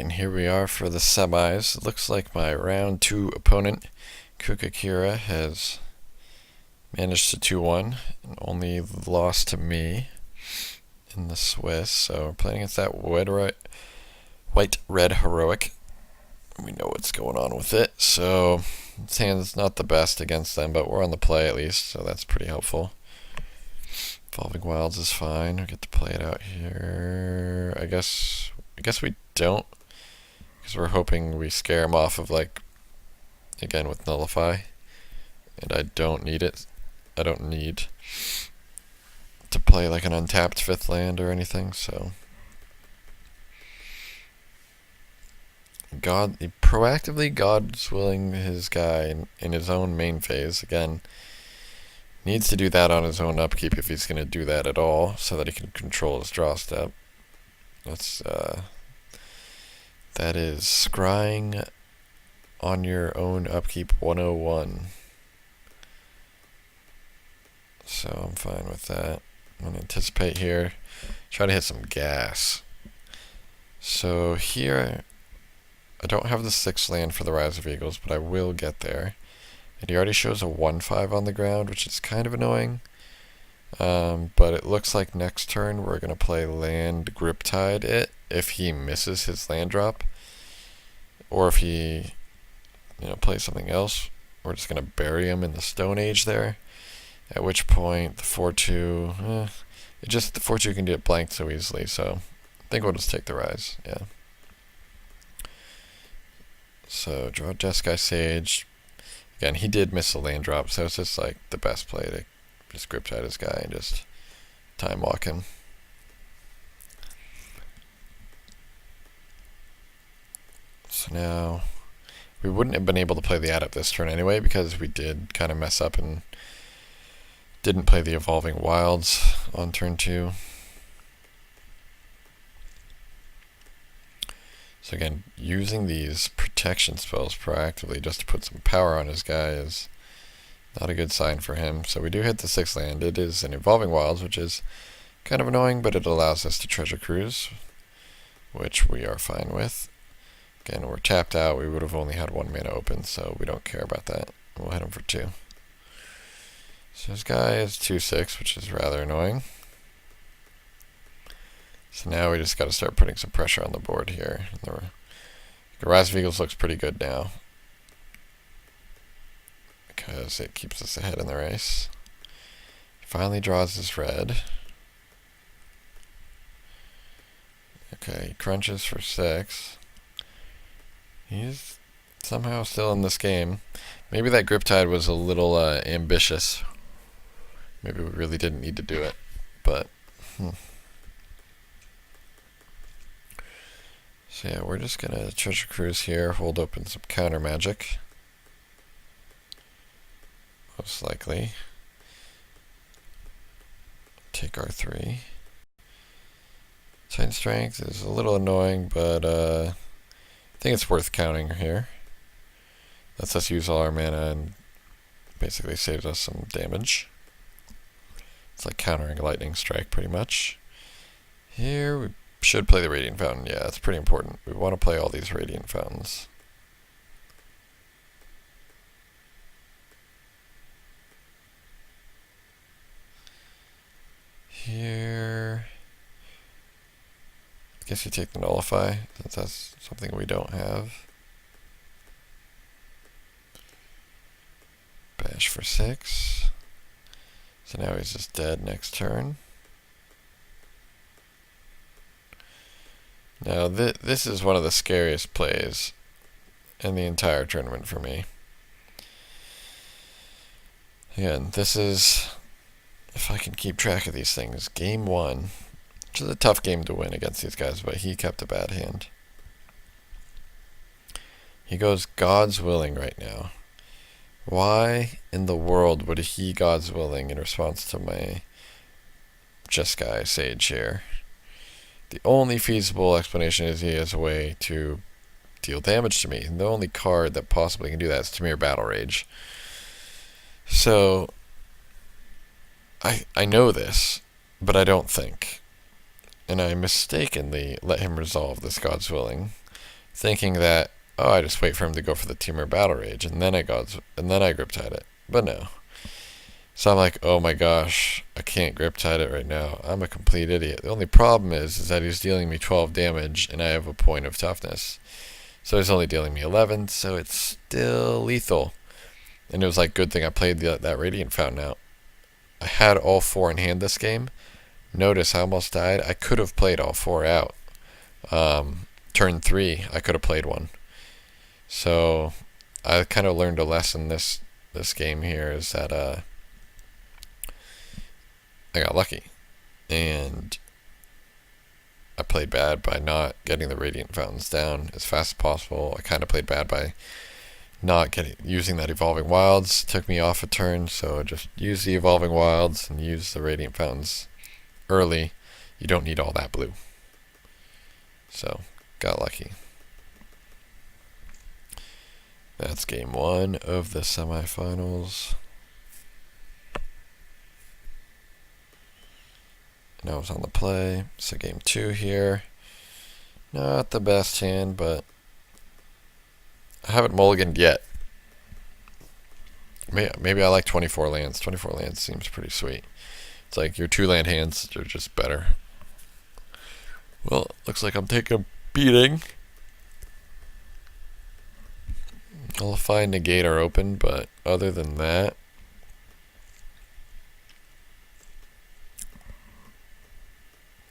and here we are for the semis. It looks like my round 2 opponent, Kukakira, has managed to 2-1 and only lost to me in the Swiss. So we're playing against that white-red heroic. We know what's going on with it. So this hand's not the best against them, but we're on the play at least, so that's pretty helpful. Evolving Wilds is fine. We get to play it out here. I guess we don't, because we're hoping we scare him off of, like, again with Nullify, and I don't need it. I don't need to play like an untapped 5th land or anything, so he proactively God's willing his guy in his own main phase. Again, needs to do that on his own upkeep if he's going to do that at all, so that he can control his draw step. That is scrying on your own upkeep 101. So I'm fine with that. I'm going to anticipate here. Try to hit some gas. So here, I don't have the 6th land for the Rise of Eagles, but I will get there. And he already shows a 1/5 on the ground, which is kind of annoying. But it looks like next turn we're going to play land Griptide it if he misses his land drop. Or if he plays something else, we're just going to bury him in the Stone Age there. At which point the 4/2, the 4/2 can get blanked so easily, so I think we'll just take the Rise, yeah. So draw Jeskai Sage. Again, he did miss a land drop, so it's just like the best play to just Griptide his guy and just time walk him. So now, we wouldn't have been able to play the Adept this turn anyway, because we did kind of mess up and didn't play the Evolving Wilds on turn 2. So again, using these protection spells proactively just to put some power on his guy is not a good sign for him. So we do hit the 6th land. It is an Evolving Wilds, which is kind of annoying, but it allows us to Treasure Cruise, which we are fine with. Again, we're tapped out. We would have only had 1 mana open, so we don't care about that. We'll hit him for 2. So this guy is 2/6, which is rather annoying. So now we just got to start putting some pressure on the board here. The Rise of Eagles looks pretty good now, because it keeps us ahead in the race. He finally draws his red. Okay, he crunches for 6. He's somehow still in this game. Maybe that Griptide was a little ambitious. Maybe we really didn't need to do it, but So yeah, we're just gonna Treasure Cruise here, hold open some counter magic. Most likely. Take our 3. Titan Strength is a little annoying, but I think it's worth counting here. Lets us use all our mana and basically saves us some damage. It's like countering Lightning Strike pretty much. Here we should play the Radiant Fountain. Yeah, it's pretty important. We want to play all these Radiant Fountains. Here, I guess you take the Nullify, since that's something we don't have. Bash for 6. So now he's just dead next turn. Now this is one of the scariest plays in the entire tournament for me. Again, this is, if I can keep track of these things, game 1, which is a tough game to win against these guys, but he kept a bad hand. He goes God's Willing right now. Why in the world would he God's Willing in response to my Jeskai Sage here? The only feasible explanation is he has a way to deal damage to me. And the only card that possibly can do that is Tamir Battle Rage. So I know this, but I don't think. And I mistakenly let him resolve this God's Willing, thinking that, oh, I just wait for him to go for the Temur Battle Rage, and then I grip tied it. But no. So I'm like, oh my gosh, I can't grip tide it right now. I'm a complete idiot. The only problem is that he's dealing me 12 damage, and I have a point of toughness. So he's only dealing me 11, so it's still lethal. And it was like, good thing I played that Radiant Fountain out. I had all 4 in hand this game. Notice I almost died. I could have played all 4 out. Turn 3, I could have played one. So I kind of learned a lesson this game here, is that I got lucky, and I played bad by not getting the Radiant Fountains down as fast as possible. I kind of played bad by not using that Evolving Wilds. It took me off a turn, so just use the Evolving Wilds and use the Radiant Fountains early. You don't need all that blue. So, got lucky. That's game 1 of the semifinals. Now it's on the play. So game 2 here. Not the best hand, but I haven't mulliganed yet. Maybe I like 24 lands. 24 lands seems pretty sweet. It's like your 2-land hands are just better. Well, looks like I'm taking a beating. Nullify and Negate are open, but other than that,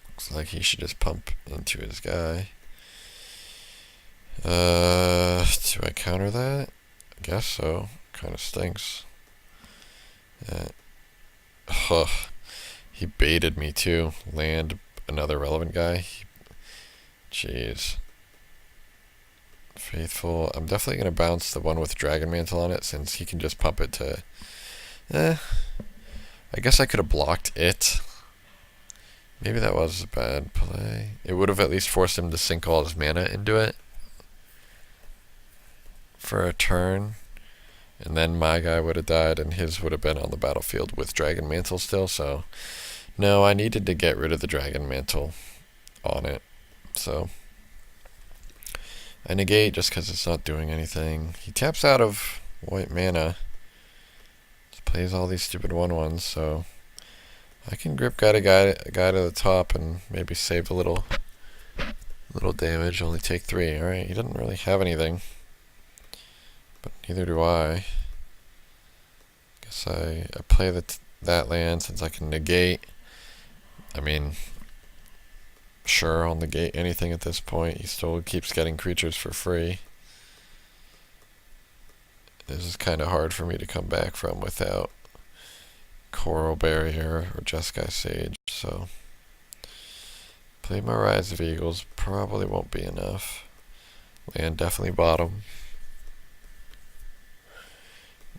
looks like he should just pump into his guy. Do I counter that? I guess so. Kind of stinks. He baited me too. Land another relevant guy. Jeez. Faithful. I'm definitely going to bounce the one with Dragon Mantle on it, since he can just pump it to... I guess I could have blocked it. Maybe that was a bad play. It would have at least forced him to sink all his mana into it for a turn, and then my guy would have died, and his would have been on the battlefield with Dragon Mantle still. So no, I needed to get rid of the Dragon Mantle on it. So I negate just because it's not doing anything. He taps out of white mana. Just plays all these stupid 1/1s, so I can grip guy to the top and maybe save a little damage. Only take 3. All right, he doesn't really have anything, but neither do I. Guess I play that land since I can negate. I mean, sure, I'll negate anything at this point. He still keeps getting creatures for free. This is kind of hard for me to come back from without Coral Barrier or Jeskai Sage, so play my Rise of Eagles. Probably won't be enough. Land definitely bottom.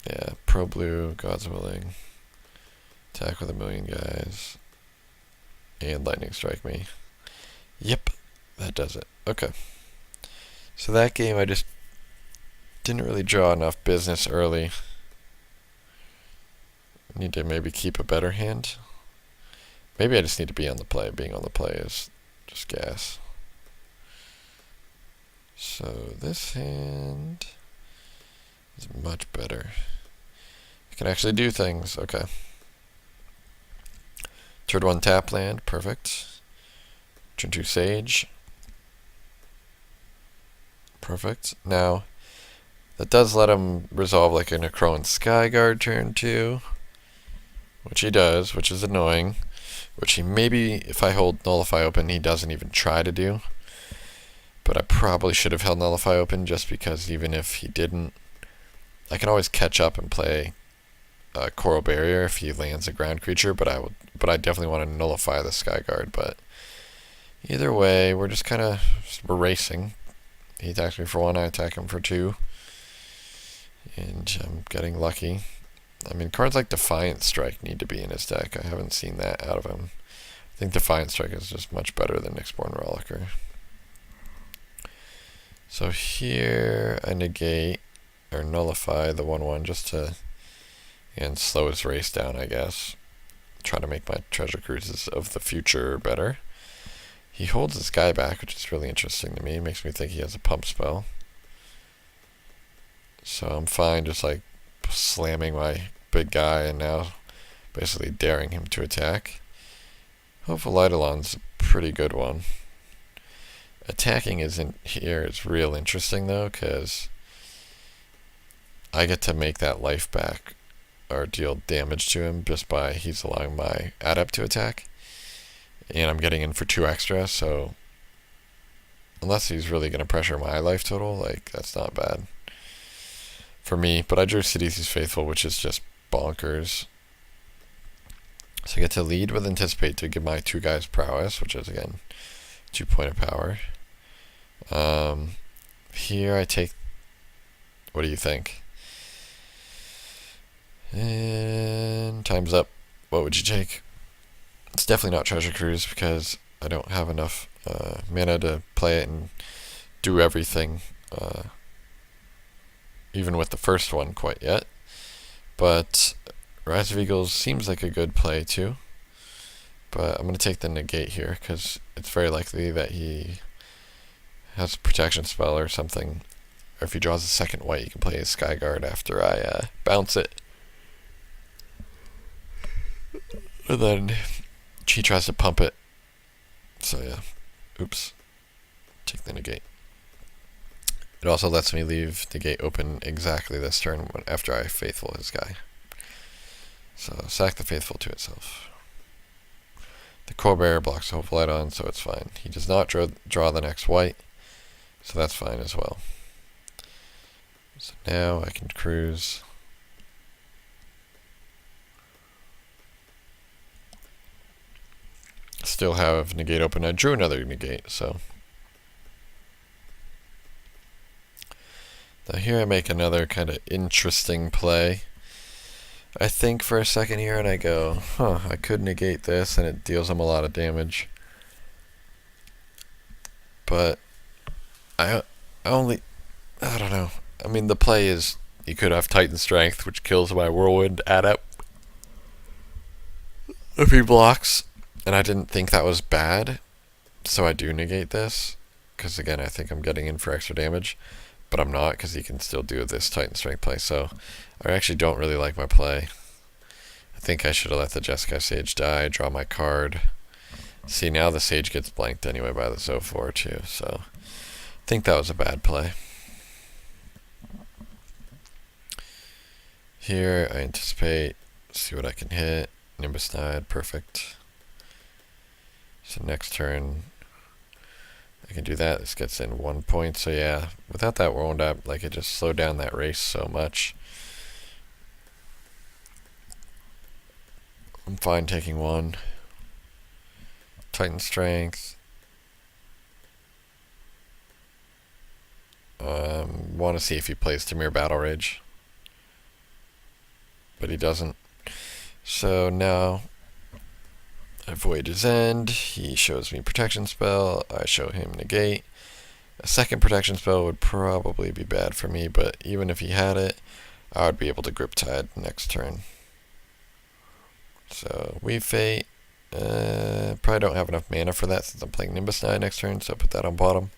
Yeah, pro blue, God's willing. Attack with 1,000,000 guys. And lightning strike me. Yep, that does it. Okay. So that game I just didn't really draw enough business early. Need to maybe keep a better hand. Maybe I just need to be on the play. Being on the play is just gas. So this hand is much better. I can actually do things. Okay. Turn 1 tap land. Perfect. Turn 2 Sage. Perfect. Now, that does let him resolve like a Necroan Skyguard turn 2. Which he does, which is annoying. Which he maybe, if I hold Nullify open, he doesn't even try to do. But I probably should have held Nullify open, just because even if he didn't, I can always catch up and play Coral Barrier if he lands a ground creature. But I definitely want to nullify the Skyguard. But either way, we're just kind of racing. He attacks me for 1, I attack him for 2. And I'm getting lucky. I mean, cards like Defiant Strike need to be in his deck. I haven't seen that out of him. I think Defiant Strike is just much better than Nyxborn Rollicker. So here I negate or nullify the 1/1 just to slow his race down, I guess. Try to make my Treasure Cruises of the future better. He holds his guy back, which is really interesting to me. It makes me think he has a pump spell. So I'm fine just like slamming my big guy and now basically daring him to attack. Hopeful Eidolon's a pretty good one. Attacking isn't here is real interesting though, because I get to make that life back or deal damage to him just by he's allowing my adept to attack. And I'm getting in for 2 extra, so unless he's really going to pressure my life total, like, that's not bad for me. But I drew Sidisi's Faithful, which is just bonkers. So I get to lead with Anticipate to give my 2 guys prowess, which is, again, 2 point of power. Here I take... What do you think? And time's up. What would you take? It's definitely not Treasure Cruise because I don't have enough mana to play it and do everything, even with the first one quite yet. But Rise of Eagles seems like a good play too. But I'm going to take the negate here because it's very likely that he has a protection spell or something. Or if he draws a second white, he can play his Skyguard after I bounce it. And then he tries to pump it. So yeah. Oops. Take the negate. It also lets me leave the gate open exactly this turn after I Faithful his guy. So sack the Faithful to itself. The Core blocks the Hopeful Eidolon, so it's fine. He does not draw the next white, so that's fine as well. So now I can cruise. Still have negate open. I drew another negate, so. Now here I make another kind of interesting play. I think for a second here and I go, I could negate this and it deals him a lot of damage. But I don't know. I mean, the play is you could have Titan Strength, which kills my Whirlwind adept if he blocks. And I didn't think that was bad, so I do negate this. Because again, I think I'm getting in for extra damage. But I'm not, because he can still do this Titan Strength play. So I actually don't really like my play. I think I should have let the Jeskai Sage die, draw my card. See, now the Sage gets blanked anyway by the Zofar too. So I think that was a bad play. Here, I anticipate, see what I can hit. Nimbus Nide, perfect. So next turn, I can do that. This gets in 1 point. So yeah, without that Whirlwind up, like, it just slowed down that race so much. I'm fine taking 1. Titan Strength. Want to see if he plays Tamir Battle Rage. But he doesn't. So now I void his end. He shows me protection spell. I show him negate. A second protection spell would probably be bad for me, but even if he had it, I would be able to Grip Tide next turn. So Weave Fate. Probably don't have enough mana for that since I'm playing Nimbus Nide next turn, so I'll put that on bottom.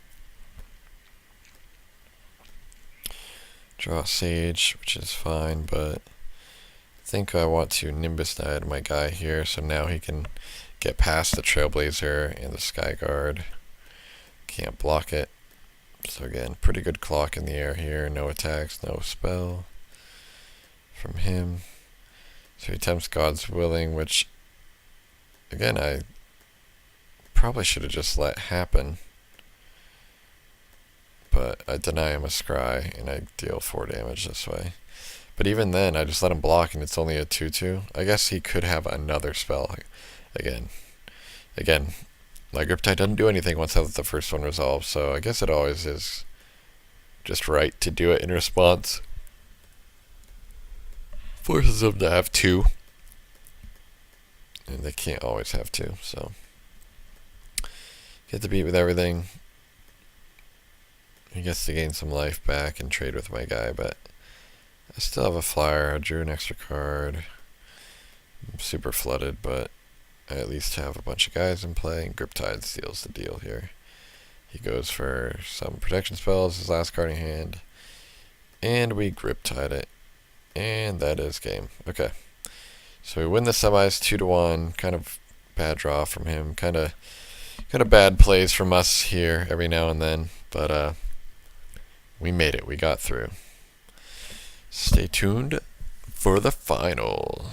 Draw Sage, which is fine, but I think I want to Nimbus Nide my guy here, so now he can get past the Trailblazer and the Skyguard. Can't block it. So again, pretty good clock in the air here. No attacks, no spell from him. So he attempts God's Willing, which, again, I probably should have just let happen. But I deny him a Scry, and I deal 4 damage this way. But even then, I just let him block, and it's only a 2/2. I guess he could have another spell. Again, my Grip Tide doesn't do anything once I let the first one resolve, so I guess it always is just right to do it in response. Forces them to have 2. And they can't always have 2, so. Get to beat with everything. He gets to gain some life back and trade with my guy, but I still have a flyer. I drew an extra card. I'm super flooded, but I at least have a bunch of guys in play, and Griptide seals the deal here. He goes for some protection spells, his last card in hand, and we Griptide it. And that is game. Okay. So we win the semis 2-1. Kind of bad draw from him. Kind of bad plays from us here every now and then. But we made it. We got through. Stay tuned for the final.